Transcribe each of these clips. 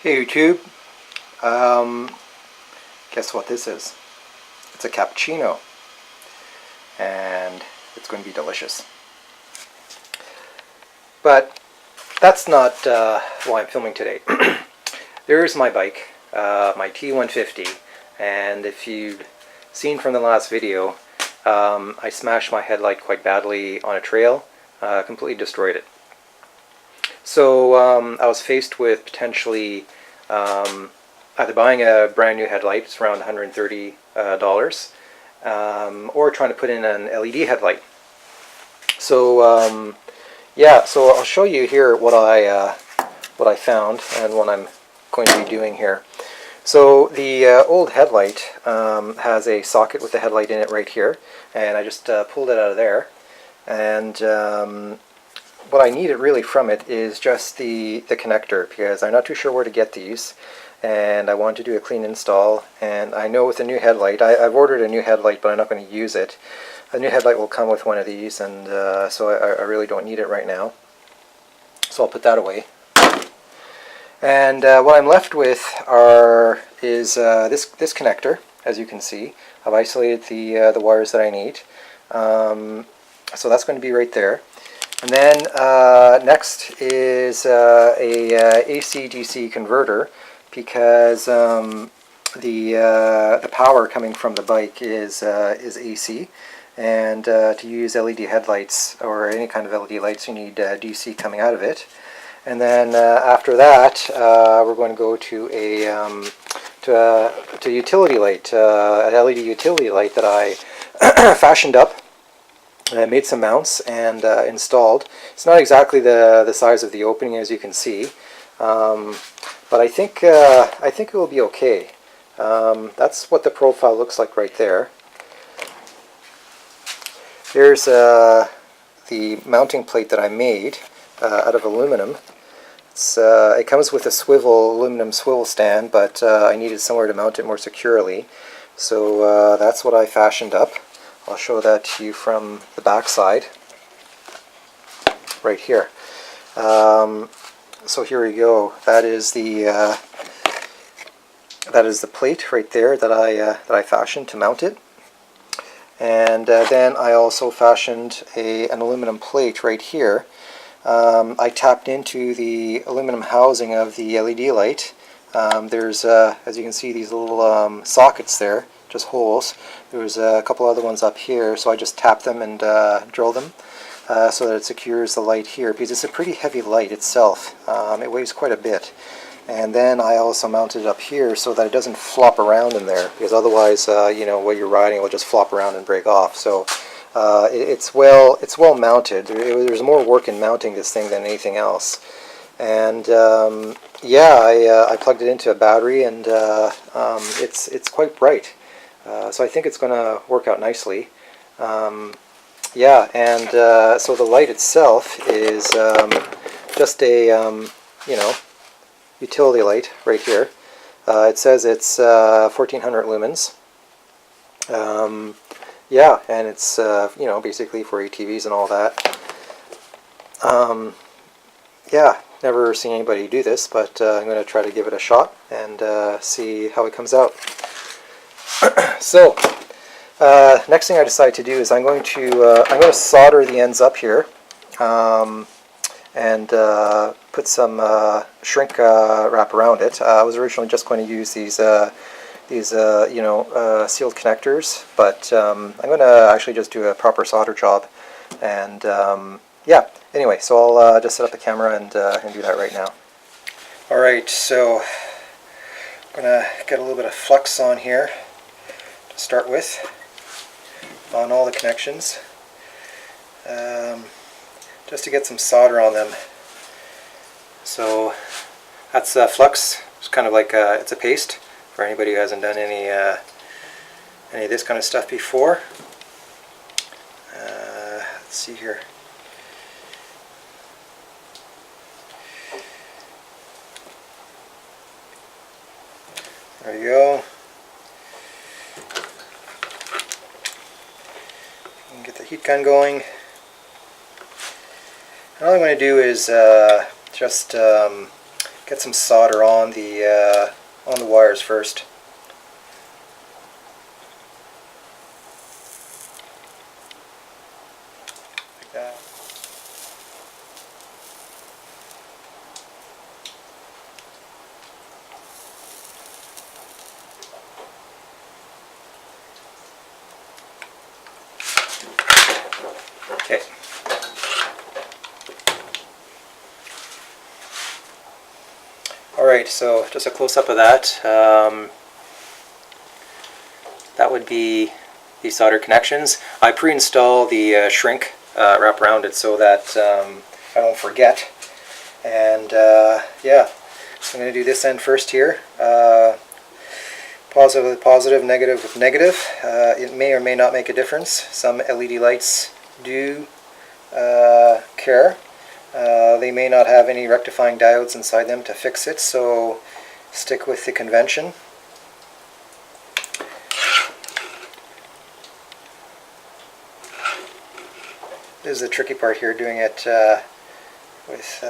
Hey YouTube, guess what this is? It's a cappuccino, and it's going to be delicious. But that's not why I'm filming today. There's my bike, my T150, and if you've seen from the last video, I smashed my headlight quite badly on a trail, completely destroyed it. So I was faced with potentially either buying a brand new headlight, it's around $130, or trying to put in an LED headlight. So yeah, so I'll show you here what I found and what I'm going to be doing here. So the old headlight has a socket with the headlight in it right here, and I just pulled it out of there. And what I needed really from it is just the connector, because I'm not too sure where to get these, and I want to do a clean install. And I know with a new headlight, I've ordered a new headlight, but I'm not going to use it. A new headlight will come with one of these, and so I really don't need it right now. So I'll put that away. And what I'm left with is this connector. As you can see, I've isolated the wires that I need. So that's going to be right there. And then next is a AC/DC converter, because the power coming from the bike is AC, and to use LED headlights or any kind of LED lights, you need DC coming out of it. And then after that, we're going to go to a utility light, an LED utility light that I fashioned up. I made some mounts and installed. It's not exactly the size of the opening, as you can see, but I think it will be okay. That's what the profile looks like right there. Here's the mounting plate that I made out of aluminum. It comes with a aluminum swivel stand, but I needed somewhere to mount it more securely, so that's what I fashioned up. I'll show that to you from the back side, right here. So here we go. That is the plate right there that I fashioned to mount it. And then I also fashioned an aluminum plate right here. I tapped into the aluminum housing of the LED light. There's, as you can see, these little sockets there, just holes. There's a couple other ones up here, so I just tap them and drill them so that it secures the light here, because it's a pretty heavy light itself. It weighs quite a bit. And then I also mounted it up here so that it doesn't flop around in there, because otherwise, you know, while you're riding, it will just flop around and break off. So it's well mounted. There's more work in mounting this thing than anything else. And yeah, I plugged it into a battery, and it's quite bright. So I think it's going to work out nicely. Yeah, and so the light itself is just a you know, utility light right here. It says it's 1400 lumens. Yeah, and it's you know, basically for ATVs and all that. Yeah, never seen anybody do this, but I'm going to try to give it a shot and see how it comes out. So next thing I decided to do is I'm going to solder the ends up here, and put some shrink wrap around it. I was originally just going to use these you know, sealed connectors, but I'm going to actually just do a proper solder job. And yeah, anyway, so I'll just set up the camera and do that right now. Alright, so I'm going to get a little bit of flux on here to start with, on all the connections, just to get some solder on them. So that's flux. It's kind of like it's a paste for anybody who hasn't done any of this kind of stuff before. Let's see here. There you go. And get the heat gun going. And all I'm going to do is just get get some solder on the wires first. Like that. Okay. Alright, so just a close-up of that. That would be the solder connections. I pre-install the shrink wrap around it so that I don't forget. And yeah, so I'm going to do this end first here. Positive with positive, negative with negative. It may or may not make a difference. Some LED lights do care. They may not have any rectifying diodes inside them to fix it, so stick with the convention. This is the tricky part here, doing it with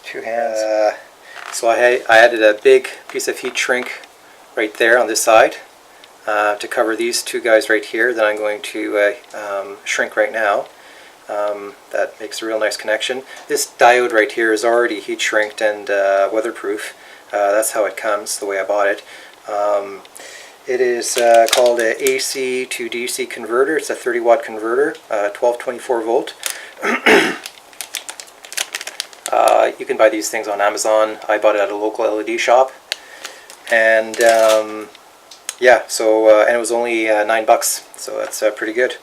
two hands. So I added a big piece of heat shrink right there on this side to cover these two guys right here that I'm going to shrink right now. That makes a real nice connection. This diode right here is already heat shrinked and weatherproof. That's how it comes, the way I bought it. It is called a AC to DC converter. It's a 30-watt converter, 1224 volt. You can buy these things on Amazon. I bought it at a local LED shop, and yeah, so and it was only $9, so that's pretty good.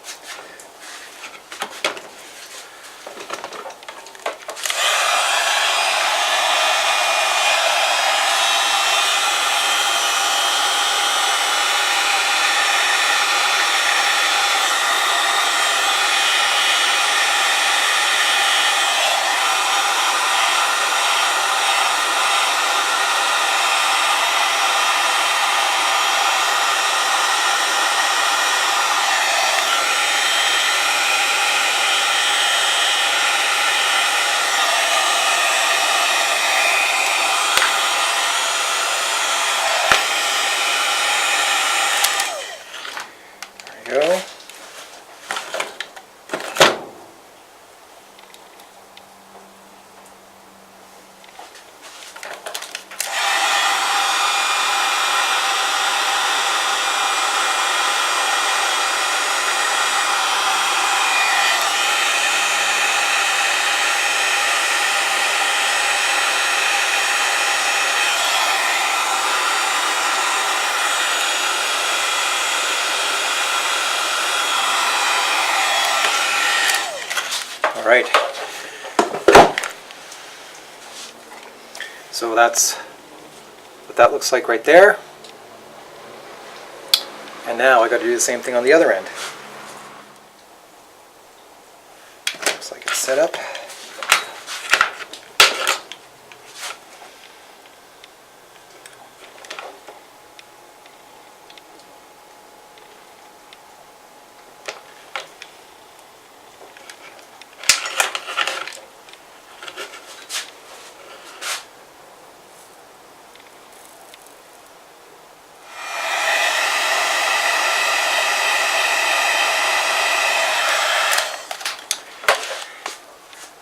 Go. Alright, so that's what that looks like right there. And now I got to do the same thing on the other end. Looks like it's set up.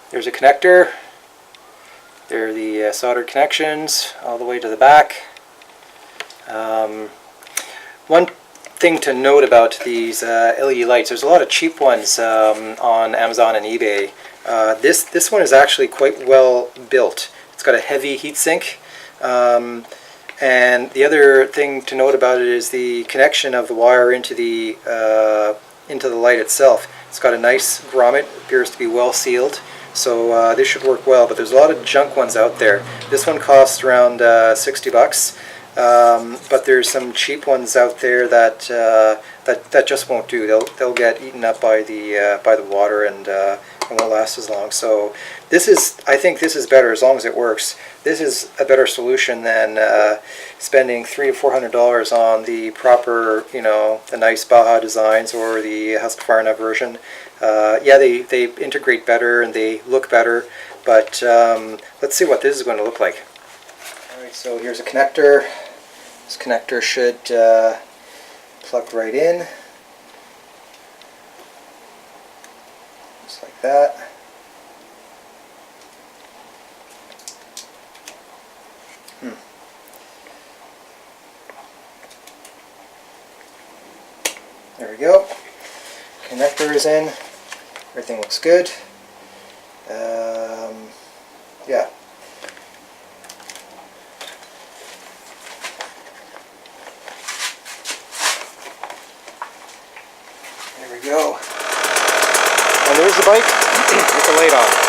There's a connector. There are the soldered connections all the way to the back. One thing to note about these LED lights, there's a lot of cheap ones on Amazon and eBay. This one is actually quite well built. It's got a heavy heatsink. And the other thing to note about it is the connection of the wire into the light itself. It's got a nice grommet, appears to be well sealed. So this should work well, but there's a lot of junk ones out there. This one costs around $60, but there's some cheap ones out there that just won't do. They'll get eaten up by the water and and won't last as long. So this is, I think this is better as long as it works. This is a better solution than spending $300 to $400 on the proper, you know, the nice Baja designs or the Husqvarna version. Yeah, they integrate better and they look better, but let's see what this is going to look like. Alright, so here's a connector. This connector should plug right in. Just like that. There we go. Connector is in. Everything looks good. Yeah. There we go. And there's the bike with the light on.